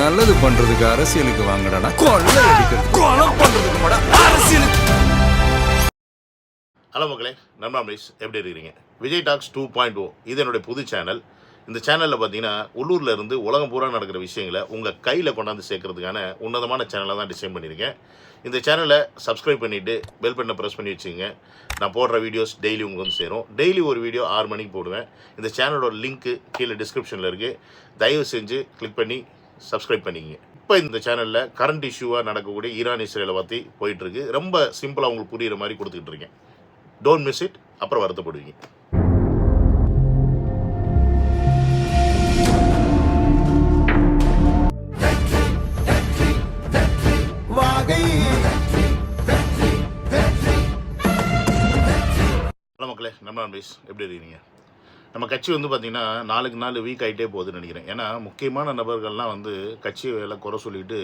நல்லது பண்றதுக்கு அரசியலுக்கு வாங்கடா, கொள்ளை அடிக்கிறது கொலை பண்றதுக்கு மாடா அரசியலுக்கு. ஹலோ மக்களே, நம்ம எப்படி இருக்கிறீங்க? விஜய் டாக்ஸ் 2.0 இது என்னுடைய புது சேனல். இந்த சேனலில் பார்த்தீங்கன்னா உள்ளூரில் இருந்து உலகம் பூரா நடக்கிற விஷயங்களை உங்கள் கையில் கொண்டாந்து சேர்க்கறதுக்கான உன்னதமான சேனலை தான் டிசைன் பண்ணியிருக்கேன். இந்த சேனலை சப்ஸ்கிரைப் பண்ணிவிட்டு பெல் பட்டனை ப்ரெஸ் பண்ணி வச்சுங்க. நான் போடுற வீடியோஸ் டெய்லி உங்களுக்கு வந்து சேரும். டெய்லி ஒரு வீடியோ 6 மணிக்கு போடுவேன். இந்த சேனலோட லிங்க்கு கீழே டிஸ்கிரிப்ஷனில் இருக்குது. தயவு செஞ்சு கிளிக் பண்ணி சப்ஸ்கிரைப் பண்ணிக்கங்க. இப்போ இந்த சேனலில் கரண்ட் இஷ்யூவாக நடக்கக்கூடிய ஈரான் இஸ்ரேலை பற்றி போயிட்டுருக்கு. ரொம்ப சிம்பிளாக உங்களுக்கு புரிகிற மாதிரி கொடுத்துக்கிட்டு இருக்கேன். Don't miss it. அப்புறம் வருத்தப்படுவீங்க. ஹலோ மக்களே, நம்ம எப்படி இருக்கீங்க? நம்ம கட்சி வந்து பார்த்திங்கன்னா நாளுக்கு நாள் வீக் ஆகிட்டே போகுதுன்னு நினைக்கிறேன். ஏன்னா முக்கியமான நபர்கள்லாம் வந்து கட்சியை எல்லாம் குறை சொல்லிட்டு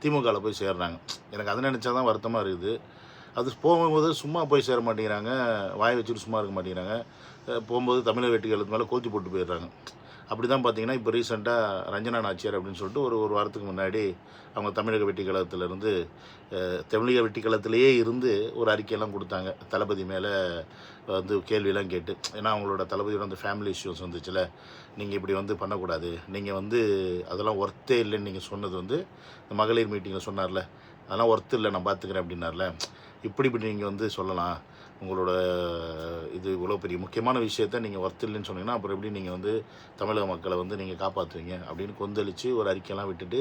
திமுகவில் போய் சேர்றாங்க. எனக்கு அதை நினச்சா தான் வருத்தமாக இருக்குது. அது போகும்போது சும்மா போய் சேர மாட்டேங்கிறாங்க, வாய் வச்சுட்டு சும்மா இருக்க மாட்டேங்கிறாங்க. போகும்போது தமிழக வெட்டிகளுக்கு மேலே கொளுத்தி போட்டு போயிடுறாங்க. அப்படி தான் பார்த்தீங்கன்னா இப்போ ரீசெண்டாக ரஞ்சனா நாச்சியார் அப்படின்னு சொல்லிட்டு ஒரு வாரத்துக்கு முன்னாடி அவங்க தமிழக வெட்டி கழகத்திலேருந்து தமிழக வெட்டி கழகத்திலேயே இருந்து ஒரு அறிக்கையெல்லாம் கொடுத்தாங்க. தளபதி மேலே வந்து கேள்வியெல்லாம் கேட்டு, ஏன்னா அவங்களோட தளபதியோட அந்த ஃபேமிலி இஷ்யூஸ் வந்துச்சுல, நீங்கள் இப்படி வந்து பண்ணக்கூடாது, நீங்கள் வந்து அதெல்லாம் ஒர்த்தே இல்லைன்னு நீங்கள் சொன்னது வந்து இந்த மகளிர் மீட்டிங்கில் சொன்னார்ல, அதெல்லாம் ஒர்த்து இல்லை, நான் பார்த்துக்கிறேன் அப்படின்னார்ல. இப்படி நீங்கள் வந்து சொல்லலாம், உங்களோட இது இவ்வளோ பெரிய முக்கியமான விஷயத்த நீங்கள் ஒர்த்து இல்லைன்னு சொன்னீங்கன்னா அப்புறம் எப்படி நீங்கள் வந்து தமிழக மக்களை வந்து நீங்கள் காப்பாற்றுவீங்க அப்படின்னு கொந்தளித்து ஒரு அறிக்கையெல்லாம் விட்டுட்டு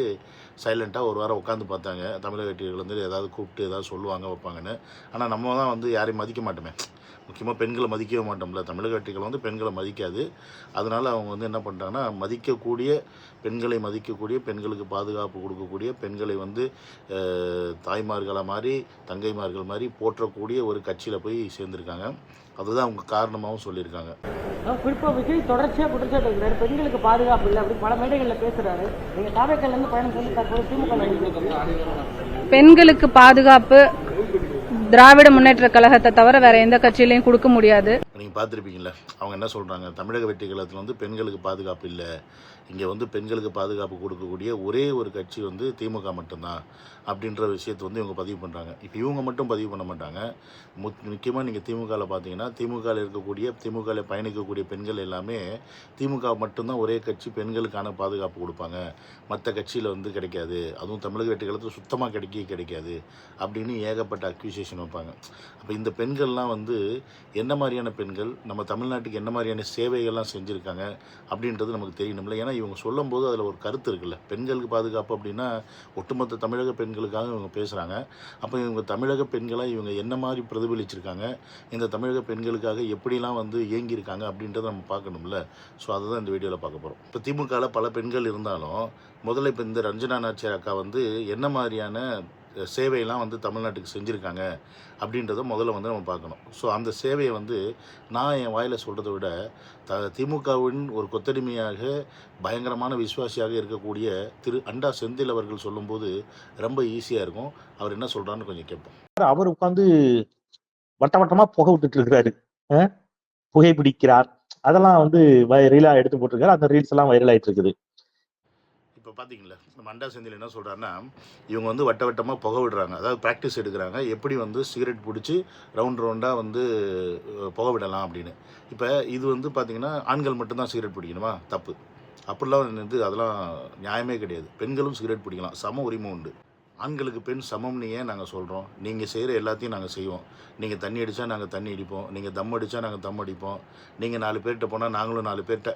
சைலண்ட்டாக ஒரு வாரம் உட்காந்து பார்த்தாங்க. தமிழக வெட்டிகள் வந்து ஏதாவது கூப்பிட்டு ஏதாவது சொல்லுவாங்க வைப்பாங்கன்னு. ஆனால் நம்ம தான் வந்து யாரையும் மதிக்க மாட்டோமே, முக்கியமாக பெண்களை மதிக்கவே மாட்டோம்ல. தமிழக வெட்டிகள் வந்து பெண்களை மதிக்காது. அதனால் அவங்க வந்து என்ன பண்ணிட்டாங்கன்னா, மதிக்கக்கூடிய பெண்களை மதிக்கக்கூடிய, பெண்களுக்கு பாதுகாப்பு கொடுக்கக்கூடிய, பெண்களை வந்து தாய்மார்களாக மாதிரி தங்கைமார்கள் மாதிரி போற்றக்கூடிய ஒரு கட்சியில் போய் சேர்ந்துருக்காங்க. அதுதான் அவங்க காரணமாகவும் சொல்லியிருக்காங்க. குறிப்பாக விஜய் தொடர்ச்சியாக குற்றச்சாட்டு இருக்கிறார், பெண்களுக்கு பாதுகாப்பு இல்லை அப்படி பல மேடைகளில் பேசுகிறாரு. நீங்கள் தாவேக்கல்லேருந்து பயணம் சொல்லி தற்போது திமுக பெண்களுக்கு பாதுகாப்பு திராவிட முன்னேற்ற கழகத்தை தவிர வேற எந்த கட்சியிலையும் கொடுக்க முடியாது. நீங்கள் பார்த்துருப்பீங்களா, அவங்க என்ன சொல்கிறாங்க, தமிழக வெட்டி கழகத்தில் வந்து பெண்களுக்கு பாதுகாப்பு இல்லை, இங்கே வந்து பெண்களுக்கு பாதுகாப்பு கொடுக்கக்கூடிய ஒரே ஒரு கட்சி வந்து திமுக மட்டும்தான் அப்படின்ற விஷயத்தை வந்து இவங்க பதிவு பண்ணுறாங்க. இப்போ இவங்க மட்டும் பதிவு பண்ண மாட்டாங்க. முக்கியமாக நீங்கள் திமுகவில் பார்த்தீங்கன்னா, திமுகவில் இருக்கக்கூடிய திமுகவில் பயணிக்கக்கூடிய பெண்கள் எல்லாமே திமுக மட்டும்தான் ஒரே கட்சி பெண்களுக்கான பாதுகாப்பு கொடுப்பாங்க, மற்ற கட்சியில் வந்து கிடைக்காது, அதுவும் தமிழக வெட்டி கழகத்தில் சுத்தமாக கிடைக்காது அப்படின்னு ஏகப்பட்ட அக்யூசியேஷன் வைப்பாங்க. அப்போ இந்த பெண்கள்லாம் வந்து என்ன மாதிரியான பெண்கள், நம்ம தமிழ்நாட்டுக்கு என்ன மாதிரியான சேவைகள்லாம் செஞ்சுருக்காங்க அப்படின்றது நமக்கு தெரியணும்ல. ஏன்னா இவங்க சொல்லும்போது அதில் ஒரு கருத்து இருக்குல்ல, பெண்களுக்கு பாதுகாப்பு அப்படின்னா ஒட்டுமொத்த தமிழக பெண்களுக்காக இவங்க பேசுகிறாங்க. அப்போ இவங்க தமிழக பெண்களாக இவங்க என்ன மாதிரி பிரதிபலிச்சிருக்காங்க, இந்த தமிழக பெண்களுக்காக எப்படிலாம் வந்து இயங்கியிருக்காங்க அப்படின்றத நம்ம பார்க்கணும்ல. ஸோ அதை தான் இந்த வீடியோவில் பார்க்க போகிறோம். இப்போ திமுகவில் பல பெண்கள் இருந்தாலும் முதல்ல இப்போ இந்த ரஞ்சனா நாச்சியார் அக்கா வந்து என்ன மாதிரியான சேவையெல்லாம் வந்து தமிழ்நாட்டுக்கு செஞ்சுருக்காங்க அப்படின்றத முதல்ல வந்து நம்ம பார்க்கணும். ஸோ அந்த சேவையை வந்து நான் என் வாயில் சொல்கிறத விட திமுகவின் ஒரு கொத்தடிமையாக பயங்கரமான விசுவாசியாக இருக்கக்கூடிய திரு அண்டா செந்தில் அவர்கள் சொல்லும்போது ரொம்ப ஈஸியாக இருக்கும். அவர் என்ன சொல்கிறான்னு கொஞ்சம் கேட்போம். அவர் உட்காந்து வட்டமா புகை விட்டுட்டு இருக்கிறாரு, புகைப்பிடிக்கிறார், அதெல்லாம் வந்து ரீலாக எடுத்து போட்டிருக்காரு. அந்த ரீல்ஸ் எல்லாம் வைரல் ஆகிட்டு இருக்குது. இப்போ பார்த்தீங்களா, நம்ம அண்டா செந்தில் என்ன சொல்கிறாருன்னா, இவங்க வந்து வட்டமாக புகை விடுறாங்க, அதாவது ப்ராக்டிஸ் எடுக்கிறாங்க, எப்படி வந்து சிகரெட் பிடிச்சி ரவுண்டாக வந்து புகை விடலாம் அப்படின்னு. இப்போ இது வந்து பார்த்திங்கன்னா ஆண்கள் மட்டும்தான் சிகரெட் பிடிக்கணுமா? தப்பு. அப்படிலாம் வந்து அதெல்லாம் நியாயமே கிடையாது. பெண்களும் சிகரெட் பிடிக்கலாம், சம உரிமை உண்டு. ஆண்களுக்கு பெண் சமம்னு ஏன் நாங்கள் சொல்கிறோம்? நீங்கள் செய்கிற எல்லாத்தையும் நாங்கள் செய்வோம். நீங்கள் தண்ணி அடித்தா நாங்கள் தண்ணி அடிப்போம், நீங்கள் தம் அடித்தா நாங்கள் தம் அடிப்போம், நீங்கள் 4 பேர்கிட்ட போனால் நாங்களும் 4 பேர்கிட்ட.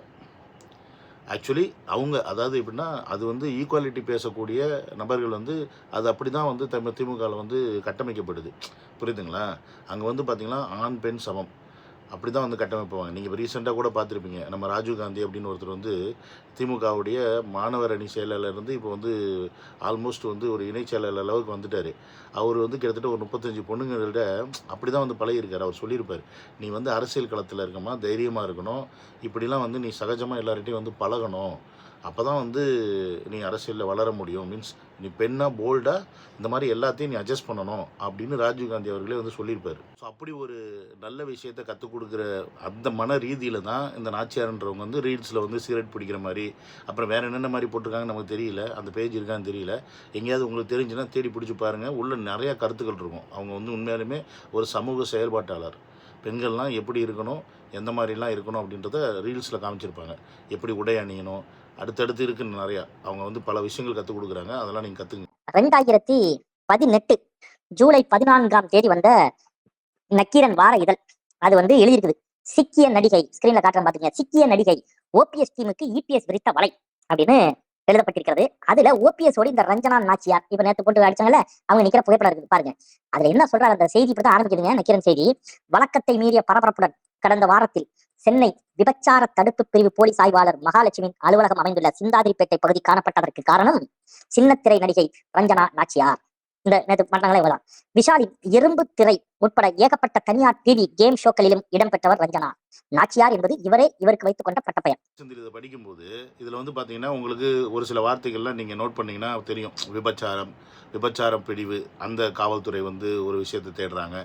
ஆக்சுவலி அவங்க அதாவது எப்படின்னா, அது வந்து ஈக்குவாலிட்டி பேசக்கூடிய நபர்கள் வந்து அது அப்படி தான் வந்து திமுகவில் வந்து கட்டமைக்கப்படுது. புரியுதுங்களா? அங்கே வந்து பார்த்திங்கன்னா ஆண் பெண் சமம் அப்படி தான் வந்து கட்டமைப்பாங்க. நீங்கள் இப்போ ரீசெண்டாக கூட பார்த்துருப்பீங்க, நம்ம ராஜீவ் காந்தி அப்படின்னு ஒருத்தர் வந்து திமுகவுடைய மாணவர் அணி செயலாளர்லேருந்து இப்போ வந்து ஆல்மோஸ்ட் வந்து ஒரு இணைச் செயலாளர் அளவுக்கு வந்துட்டார். அவர் வந்து கிட்டத்தட்ட ஒரு 35 பொண்ணுங்கள்கிட்ட அப்படி தான் வந்து பழகியிருக்கார். அவர் சொல்லியிருப்பார், நீ வந்து அரசியல் களத்தில் இருக்கமா, தைரியமாக இருக்கணும், இப்படிலாம் வந்து நீ சகஜமாக எல்லார்கிட்டையும் வந்து பழகணும், அப்போ தான் வந்து நீ அரசியலில் வளர முடியும், மீன்ஸ் நீ பெண்ணாக போல்டாக இந்த மாதிரி எல்லாத்தையும் நீ அட்ஜஸ்ட் பண்ணணும் அப்படின்னு ராஜீவ்காந்தி அவர்களே வந்து சொல்லியிருப்பார். ஸோ அப்படி ஒரு நல்ல விஷயத்தை கற்றுக் கொடுக்குற அந்த மன ரீதியில் தான் இந்த நாச்சியார்ன்றவங்க வந்து ரீல்ஸில் வந்து சிகரெட் பிடிக்கிற மாதிரி, அப்புறம் வேறு என்னென்ன மாதிரி போட்டிருக்காங்கன்னு நமக்கு தெரியல, அந்த பேஜ் இருக்கான்னு தெரியல. எங்கேயாவது உங்களுக்கு தெரிஞ்சுன்னா தேடி பிடிச்சி பாருங்கள், உள்ள நிறையா கருத்துக்கள் இருக்கும். அவங்க வந்து உண்மையாலுமே ஒரு சமூக செயல்பாட்டாளர். பெண்கள்லாம் எப்படி இருக்கணும், எந்த மாதிரிலாம் இருக்கணும் அப்படின்றத ரீல்ஸில் காமிச்சிருப்பாங்க. எப்படி உடை அணியணும், அடுத்தடுத்து இருக்குன்னு நிறையா அவங்க வந்து பல விஷயங்கள் கற்றுக் கொடுக்குறாங்க. அதெல்லாம் நீங்கள் கற்றுங்க. 2018 ஜூலை 14 வந்த நக்கீரன் வார இதழ் அது வந்து எழுதியிருக்குது. சிக்கிய நடிகை, ஸ்கிரீன்ல காட்டுறேன் பாத்தீங்க, சிக்கிய நடிகை ஓபிஎஸ் டீமுக்கு இபிஎஸ் விரித்த வலை அப்படின்னு எழுதப்பட்டிருக்கிறது. அதுல ஓபிஎஸ் ஓடி இந்த ரஞ்சனா நாச்சியார் இப்ப நேற்று போட்டு அடிச்சாங்கல்ல, அவங்க நிக்கிற புகைப்படம் இருக்குது பாருங்க. அதுல என்ன சொல்றாரு அந்த செய்தி இப்படி ஆரம்பிக்குதுங்க. நக்கீரன் செய்தி: வழக்கத்தை மீறிய பரபரப்புடன் கடந்த வாரத்தில் சென்னை விபச்சார தடுப்பு பிரிவு போலீஸ் ஆய்வாளர் மகாலட்சுமி அலுவலகம் அமைந்துள்ள சிந்தாதிரிப்பேட்டை பகுதி காணப்பட்டதற்கு காரணம் சின்னத்திரை நடிகை ரஞ்சனா நாச்சியார். இந்த நேற்று பண்ணாங்களே இவதான். விஷாலின் எறும்பு திரை உட்பட ஏகப்பட்ட தனியார் டிவி கேம் ஷோக்களிலும் இடம்பெற்றவர் ரஞ்சனா நாச்சியார் என்பது இவருக்கு வைத்துக் கொண்ட பட்டப்பெயர். இதை படிக்கும்போது இதில் வந்து பார்த்தீங்கன்னா உங்களுக்கு ஒரு சில வார்த்தைகள்லாம் நீங்கள் நோட் பண்ணிங்கன்னா தெரியும். விபச்சாரம் பிரிவு, அந்த காவல்துறை வந்து ஒரு விஷயத்தை தேடுறாங்க.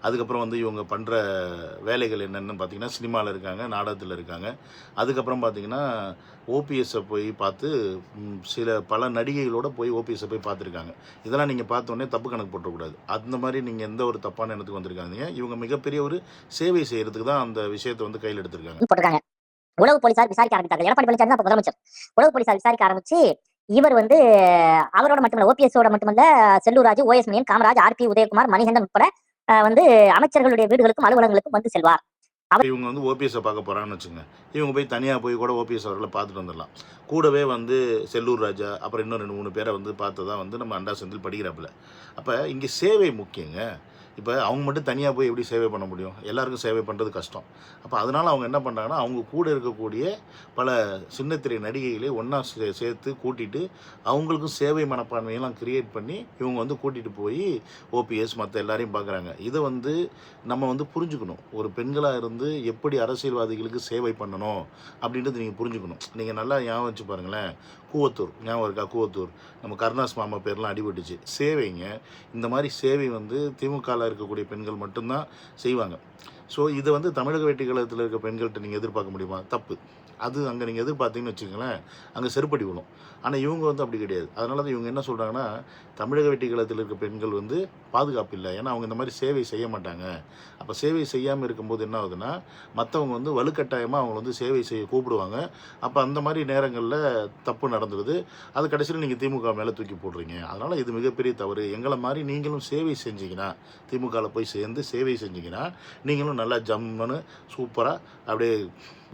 அதுக்கப்புறம் வந்து இவங்க பண்ணுற வேலைகள் என்னென்னு பார்த்தீங்கன்னா சினிமாவில் இருக்காங்க, நாடகத்தில் இருக்காங்க. அதுக்கப்புறம் பார்த்தீங்கன்னா ஓபிஎஸ்ஸை போய் பார்த்து பல நடிகைகளோட போய் ஓபிஎஸ்ஸை போய் பார்த்துருக்காங்க. இதெல்லாம் நீங்கள் பார்த்தோன்னே தப்பு கணக்கு போட்டக்கூடாது. அந்த மாதிரி நீங்கள் எந்த ஒரு தப்பான எண்ணத்துக்கு வந்திருக்காங்க. இவங்க மிகப்பெரிய ஒரு சேவை செய்யறதுக்கு தான் அந்த விஷயத்தை வந்து கையில் எடுத்திருக்காங்க. உளவு போலீசார் விசாரிக்க ஆரம்பித்தார்கள். எடப்பாடி பழனிசாமி தான் முதலமைச்சர். உளவு போலீசார் விசாரிக்க ஆரம்பிச்சு இவர் வந்து அவரோட மட்டுமல்ல, ஓபிஎஸோட மட்டுமல்ல, செல்லூர் ராஜு, ஓஎஸ் மணியன், காமராஜ், ஆர்பி உதயகுமார், மணிகண்டன் உட்பட வந்து அமைச்சர்களுடைய வீடுகளுக்கும் அலுவலகங்களுக்கும் வந்து செல்வார். இவங்க வந்து ஓபிஎஸ்ஸை பார்க்க போகிறாங்கன்னு வச்சுங்க, இவங்க போய் தனியாக போய் கூட ஓபிஎஸ் அவர்களை பார்த்துட்டு வந்துடலாம். கூடவே வந்து செல்லூர் ராஜா அப்புறம் இன்னும் 2-3 பேரை வந்து பார்த்ததா வந்து நம்ம அண்டா செந்தில் படிக்கிறாப்புல. அப்போ இங்கே சேவை முக்கியங்க. இப்போ அவங்க மட்டும் தனியாக போய் எப்படி சேவை பண்ண முடியும்? எல்லாருக்கும் சேவை பண்ணுறது கஷ்டம். அப்போ அதனால் அவங்க என்ன பண்ணுறாங்கன்னா, அவங்க கூட இருக்கக்கூடிய பல சின்னத்திரை நடிகைகளை ஒன்றா சேர்த்து கூட்டிகிட்டு அவங்களுக்கும் சேவை மனப்பான்மையெல்லாம் கிரியேட் பண்ணி இவங்க வந்து கூட்டிகிட்டு போய் ஓபிஎஸ் மற்ற எல்லாரையும் பார்க்குறாங்க. இதை வந்து நம்ம வந்து புரிஞ்சுக்கணும். ஒரு பெண்களாக இருந்து எப்படி அரசியல்வாதிகளுக்கு சேவை பண்ணணும் அப்படின்றது நீங்கள் புரிஞ்சுக்கணும். நீங்கள் நல்லா ஞாபகம் வச்சு பாருங்களேன். கூவத்தூர் ஞாபகம் இருக்கா? கூவத்தூர் நம்ம கருணாஸ் மாமா பேர்லாம் அடிபட்டுச்சு. சேவைங்க. இந்த மாதிரி சேவை வந்து திமுகவில் இருக்கக்கூடிய பெண்கள் மட்டும்தான் செய்வாங்க. ஸோ இதை வந்து தமிழக வெற்றி கழகத்தில் இருக்க பெண்கள்கிட்ட நீங்கள் எதிர்பார்க்க முடியுமா? தப்பு. அது அங்கே நீங்கள் எதிர்பார்த்தீங்கன்னு வச்சுக்கோங்களேன், அங்கே செருப்படி விழும். ஆனால் இவங்க வந்து அப்படி கிடையாது. அதனால தான் இவங்க என்ன சொல்கிறாங்கன்னா, தமிழக வெற்றி கழகத்தில் இருக்க பெண்கள் வந்து பாதுகாப்பு இல்லை, ஏன்னா அவங்க இந்த மாதிரி சேவை செய்ய மாட்டாங்க. அப்போ சேவை செய்யாமல் இருக்கும்போது என்ன ஆகுதுன்னா, மற்றவங்க வந்து வலுக்கட்டாயமாக அவங்கள வந்து சேவை செய்ய கூப்பிடுவாங்க. அப்போ அந்த மாதிரி நேரங்களில் தப்பு நடந்துடுது. அது கடைசியில் நீங்கள் திமுக மேலே தூக்கி போடுறீங்க. அதனால் இது மிகப்பெரிய தவறு. எங்களை மாதிரி நீங்களும் சேவை செஞ்சீங்கன்னா, திமுகவில் போய் சேர்ந்து சேவை செஞ்சீங்கன்னா நீங்களும் நல்லா ஜம்முன்னு சூப்பராக அப்படியே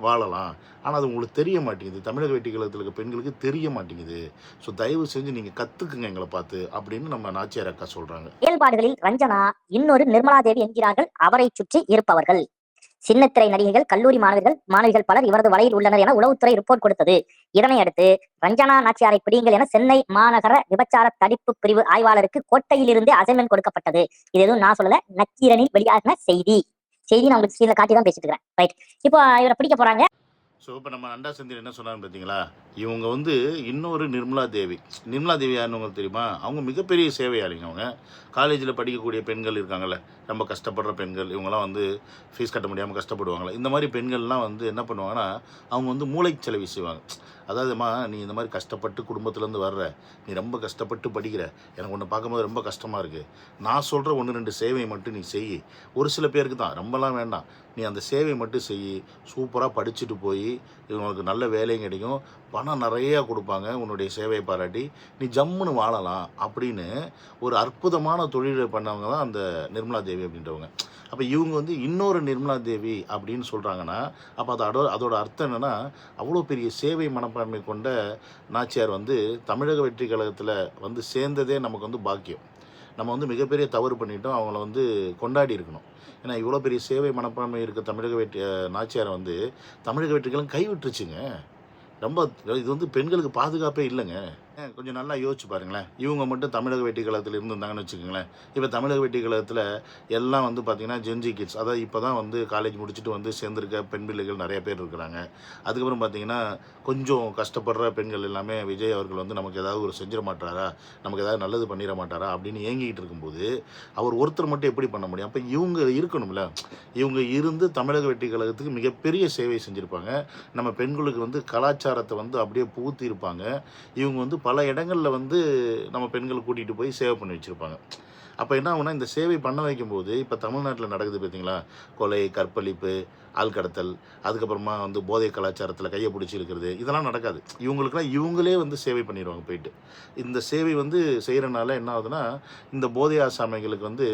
வாழலாம். ஆனால் அது உங்களுக்கு தெரிய மாட்டேங்குது. தமிழக வெற்றி கழகத்தில் இருக்க பெண்களுக்கு தெரிய மாட்டேங்குது. ஸோ தயவு செஞ்சு நீங்கள் கற்றுக்குங்க எங்களை பார்த்து அப்படின்னு நம்ம நாச்சியார் அக்கா சொல்கிறாங்க. செயல்பாடுகளில் ரஞ்சனா இன்னொரு நிர்மலா தேவி என்கிறார்கள் அவரை சுற்றி இருப்பவர்கள். சின்னத்திரை நடிகைகள், கல்லூரி மாணவிகள் பலர் இவரது வலையில் உள்ளனர் என உளவுத்துறை ரிப்போர்ட் கொடுத்தது. இதனை அடுத்து ரஞ்சனா நாச்சியாரை பிடியுங்கள் என சென்னை மாநகர விபச்சார தடுப்பு பிரிவு ஆய்வாளருக்கு கோட்டையிலிருந்தே அசைன்மெண்ட் கொடுக்கப்பட்டது. இது எதுவும் நான் சொல்லல, நக்கீரனில் வெளியாகின செய்தி நான் உங்களுக்கு ஸ்கிரீன்ல காட்டி தான் பேசிட்டு இருக்கிறேன். ரைட், இப்போ இவரை பிடிக்க போறாங்க. ஸோ இப்போ நம்ம அண்டா செந்தில் என்ன சொன்னான்னு பார்த்தீங்களா? இவங்க வந்து இன்னொரு நிர்மலா தேவி யாருன்னு உங்களுக்கு தெரியுமா? அவங்க மிகப்பெரிய சேவையாளிங்க. அவங்க காலேஜில் படிக்கக்கூடிய பெண்கள் இருக்காங்கல்ல, ரொம்ப கஷ்டப்படுற பெண்கள், இவங்கெல்லாம் வந்து ஃபீஸ் கட்ட முடியாமல் கஷ்டப்படுவாங்களே, இந்த மாதிரி பெண்கள்லாம் வந்து என்ன பண்ணுவாங்கன்னா, அவங்க வந்து மூளைச்சலவை செய்வாங்க. அதாவதுமா, நீ இந்த மாதிரி கஷ்டப்பட்டு குடும்பத்துலேருந்து வர்ற, நீ ரொம்ப கஷ்டப்பட்டு படிக்கிற, எனக்கு ஒன்று பார்க்கும்போது ரொம்ப கஷ்டமாக இருக்குது, நான் சொல்கிற 1-2 சேவை மட்டும் நீ செய். ஒரு சில பேருக்கு தான், ரொம்பலாம் வேண்டாம், நீ அந்த சேவை மட்டும் செய். சூப்பராக படிச்சுட்டு போய் உனக்கு நல்ல வேலையும் கிடைக்கும், பணம் நிறையா கொடுப்பாங்க, உன்னுடைய சேவையை பாராட்டி நீ ஜம்முன்னு வாழலாம் அப்படின்னு ஒரு அற்புதமான தொழிலை பண்ணவங்க தான் அந்த நிர்மலா தேவி அப்படின்றவங்க. அப்போ இவங்க வந்து இன்னொரு நிர்மலா தேவி அப்படின்னு சொல்கிறாங்கன்னா, அப்போ அதோட அர்த்தம் என்னென்னா, அவ்வளோ பெரிய சேவை மனப்பான்மை கொண்ட நாச்சியார் வந்து தமிழக வெற்றி கழகத்தில் வந்து சேர்ந்ததே நமக்கு வந்து பாக்கியம். நம்ம வந்து மிகப்பெரிய தவறு பண்ணிட்டோம், அவங்கள வந்து கொண்டாடி இருக்கணும். ஏன்னா இவ்வளோ பெரிய சேவை மனப்பான்மை இருக்க தமிழக வெற்றி நாச்சியாரை வந்து தமிழக வெற்றிகளும் கைவிட்டுருச்சுங்க. ரொம்ப இது வந்து பெண்களுக்கு பாதுகாப்பே இல்லைங்க. கொஞ்சம் நல்லா யோசிச்சு பாருங்களேன். இவங்க மட்டும் தமிழக வெற்றி கழகத்தில் இருந்திருந்தாங்கன்னு வச்சுக்கோங்களேன். இப்போ தமிழக வெற்றி கழகத்தில் எல்லாம் வந்து பார்த்திங்கன்னா ஜென்ஜி கிட்ஸ், அதாவது இப்போ தான் வந்து காலேஜ் முடிச்சுட்டு வந்து சேர்ந்துருக்க பெண் பிள்ளைகள் நிறைய பேர் இருக்கிறாங்க. அதுக்கப்புறம் பார்த்திங்கன்னா கொஞ்சம் கஷ்டப்படுற பெண்கள் எல்லாமே விஜய் அவர்கள் வந்து நமக்கு ஏதாவது ஒரு செஞ்சிட மாட்டாரா, நமக்கு ஏதாவது நல்லது பண்ணிட மாட்டாரா அப்படின்னு ஏங்கிக்கிட்டு இருக்கும்போது அவர் ஒருத்தர் மட்டும் எப்படி பண்ண முடியும்? அப்போ இவங்க இருக்கணும்ல. இவங்க இருந்து தமிழக வெற்றி கழகத்துக்கு மிகப்பெரிய சேவை செஞ்சுருப்பாங்க. நம்ம பெண்களுக்கு வந்து கலாச்சாரத்தை வந்து அப்படியே புகுத்தி இருப்பாங்க. இவங்க வந்து பல இடங்களில் வந்து நம்ம பெண்களை கூட்டிகிட்டு போய் சேவை பண்ணி வச்சுருப்பாங்க. அப்போ என்ன ஆகுனா, இந்த சேவை பண்ண வைக்கும்போது இப்போ தமிழ்நாட்டில் நடக்குது பார்த்தீங்களா, கொலை, கற்பழிப்பு, ஆள் கடத்தல், அதுக்கப்புறமா வந்து போதை கலாச்சாரத்தில் கையை பிடிச்சி இருக்கிறது, இதெல்லாம் நடக்காது. இவங்களுக்கெல்லாம் இவங்களே வந்து சேவை பண்ணிடுவாங்க போயிட்டு. இந்த சேவை வந்து செய்கிறனால என்ன ஆகுதுன்னா, இந்த போதை ஆசாமிகளுக்கு வந்து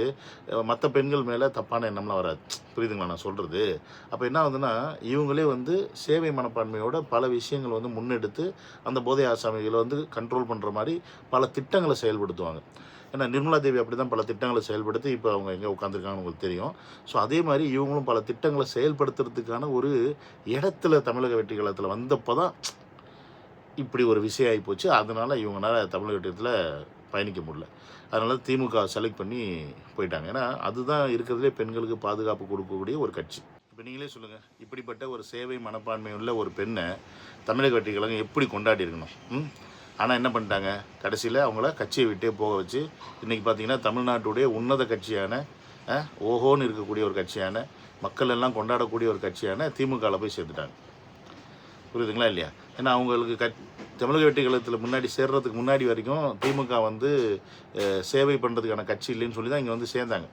மற்ற பெண்கள் மேலே தப்பான எண்ணம்லாம் வராது. புரியுதுங்களா நான் சொல்கிறது? அப்போ என்ன ஆகுதுன்னா, இவங்களே வந்து சேவை மனப்பான்மையோட பல விஷயங்கள் வந்து முன்னெடுத்து அந்த போதை ஆசாமிகளை வந்து கண்ட்ரோல் பண்ணுற மாதிரி பல திட்டங்களை செயல்படுத்துவாங்க. ஏன்னா நிர்மலா தேவி அப்படி தான் பல திட்டங்களை செயல்படுத்தி இப்போ அவங்க எங்கே உட்காந்துருக்காங்கன்னு உங்களுக்கு தெரியும். ஸோ அதே மாதிரி இவங்களும் பல திட்டங்களை செயல்படுத்துறதுக்கான ஒரு இடத்துல தமிழக வெற்றி கழகத்தில் வந்தப்போ தான் இப்படி ஒரு விஷயம் ஆகிப்போச்சு. அதனால் இவங்களால தமிழக வெற்றியத்தில் பயணிக்க முடியல. அதனால திமுக செலக்ட் பண்ணி போயிட்டாங்க. ஏன்னா அதுதான் இருக்கிறதுலே பெண்களுக்கு பாதுகாப்பு கொடுக்கக்கூடிய ஒரு கட்சி. இப்போ நீங்களே சொல்லுங்கள், இப்படிப்பட்ட ஒரு சேவை மனப்பான்மை உள்ள ஒரு பெண்ணை தமிழக வெற்றி கழகம் எப்படி கொண்டாடி இருக்கணும்? ஆனால் என்ன பண்ணிட்டாங்க, கடைசியில் அவங்கள கட்சியை விட்டே போக வச்சு இன்றைக்கி பார்த்தீங்கன்னா தமிழ்நாட்டுடைய உன்னத கட்சியான ஓஹோன்னு இருக்கக்கூடிய ஒரு கட்சியான மக்கள் எல்லாம் கொண்டாடக்கூடிய ஒரு கட்சியான திமுகவில் போய் சேர்த்துட்டாங்க. புரியுதுங்களா இல்லையா? ஏன்னா அவங்களுக்கு தமிழக வெற்றி கழகத்தில் முன்னாடி சேர்றதுக்கு முன்னாடி வரைக்கும் திமுக வந்து சேவை பண்ணுறதுக்கான கட்சி இல்லைன்னு சொல்லி தான் இங்கே வந்து சேர்ந்தாங்க.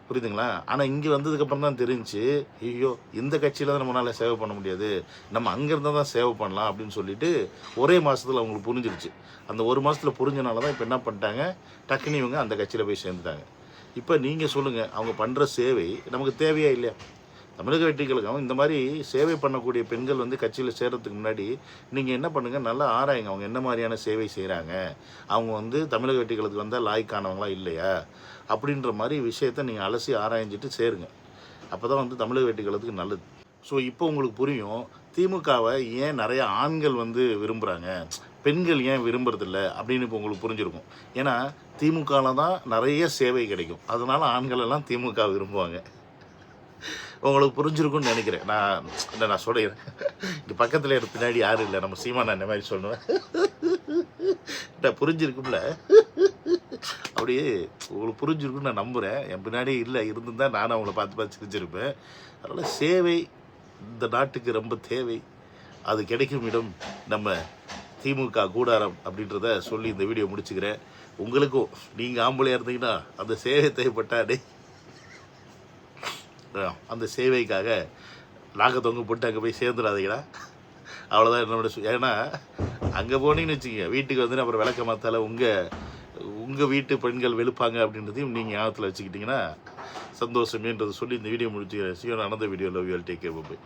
புரியுதுங்களா? ஆனால் இங்கே வந்ததுக்கப்புறம் தான் தெரிஞ்சு, ஐயோ இந்த கட்சியில் தான் நம்மளால் சேவை பண்ண முடியாது, நம்ம அங்கேருந்து தான் சேவை பண்ணலாம் அப்படின்னு சொல்லிட்டு ஒரே மாதத்தில் அவங்களுக்கு புரிஞ்சிருச்சு. அந்த ஒரு மாதத்தில் புரிஞ்சனால தான் இப்போ என்ன பண்ணிட்டாங்க, டக்குன்னு இவங்க அந்த கட்சியில் போய் சேர்ந்துட்டாங்க. இப்போ நீங்கள் சொல்லுங்கள், அவங்க பண்ணுற சேவை நமக்கு தேவையா இல்லையா? தமிழக வெற்றி கழகம் இந்த மாதிரி சேவை பண்ணக்கூடிய பெண்கள் வந்து கட்சியில் சேர்கிறதுக்கு முன்னாடி நீங்கள் என்ன பண்ணுங்கள், நல்லா ஆராயுங்க அவங்க என்ன மாதிரியான சேவை செய்கிறாங்க, அவங்க வந்து தமிழக வெற்றி கழகத்துக்கு வந்தால் லாய்க்கானவங்களா இல்லையா அப்படின்ற மாதிரி விஷயத்தை நீங்கள் அலசி ஆராய்ஞ்சிட்டு சேருங்க. அப்போ தான் வந்து தமிழக வெற்றி கழகத்துக்கு நல்லது. ஸோ இப்போ உங்களுக்கு புரியும் திமுகவை ஏன் நிறைய ஆண்கள் வந்து விரும்புகிறாங்க, பெண்கள் ஏன் விரும்புறதில்ல அப்படின்னு இப்போ உங்களுக்கு புரிஞ்சிருக்கும். ஏன்னா திமுகவில் தான் நிறைய சேவை கிடைக்கும், அதனால் ஆண்கள் எல்லாம் திமுக விரும்புவாங்க. உங்களுக்கு புரிஞ்சிருக்கும்னு நினைக்கிறேன். நான் சொல்கிறேன், இங்கே பக்கத்தில் எனக்கு பின்னாடி யாரும் இல்லை, நம்ம சீமான் அந்த மாதிரி சொல்லுவேன். புரிஞ்சிருக்கும்ல, அப்படியே உங்களுக்கு புரிஞ்சிருக்குன்னு நான் நம்புகிறேன். என் பின்னாடி இல்லை இருந்திருந்தால் நானும் அவங்கள பார்த்து சிரிச்சிருப்பேன். அதனால் சேவை இந்த நாட்டுக்கு ரொம்ப தேவை, அது கிடைக்கும் இடம் நம்ம திமுக கூடாரம் அப்படின்றத சொல்லி இந்த வீடியோ முடிச்சுக்கிறேன். உங்களுக்கும் நீங்கள் ஆம்பளையாக இருந்தீங்கன்னா அந்த சேவை தேவைப்பட்டாடே அந்த சேவைக்காக நாங்கள் தொங்க போட்டு அங்கே போய் சேர்ந்துடாதீங்களா, அவ்வளோதான் என்னோட. ஏன்னா அங்கே போனீங்கன்னு வச்சுக்கோங்க, வீட்டுக்கு வந்து அப்புறம் விளக்க மாத்தால உங்கள் வீட்டு பெண்கள் வெளுப்பாங்க அப்படின்றதையும் நீங்கள் ஞாபகத்தில் வச்சுக்கிட்டிங்கன்னா சந்தோஷமேன்றதை சொல்லி இந்த வீடியோ முடிச்சுக்கிறேன். சீக்கிரம் நடந்த video love you all, take care, by.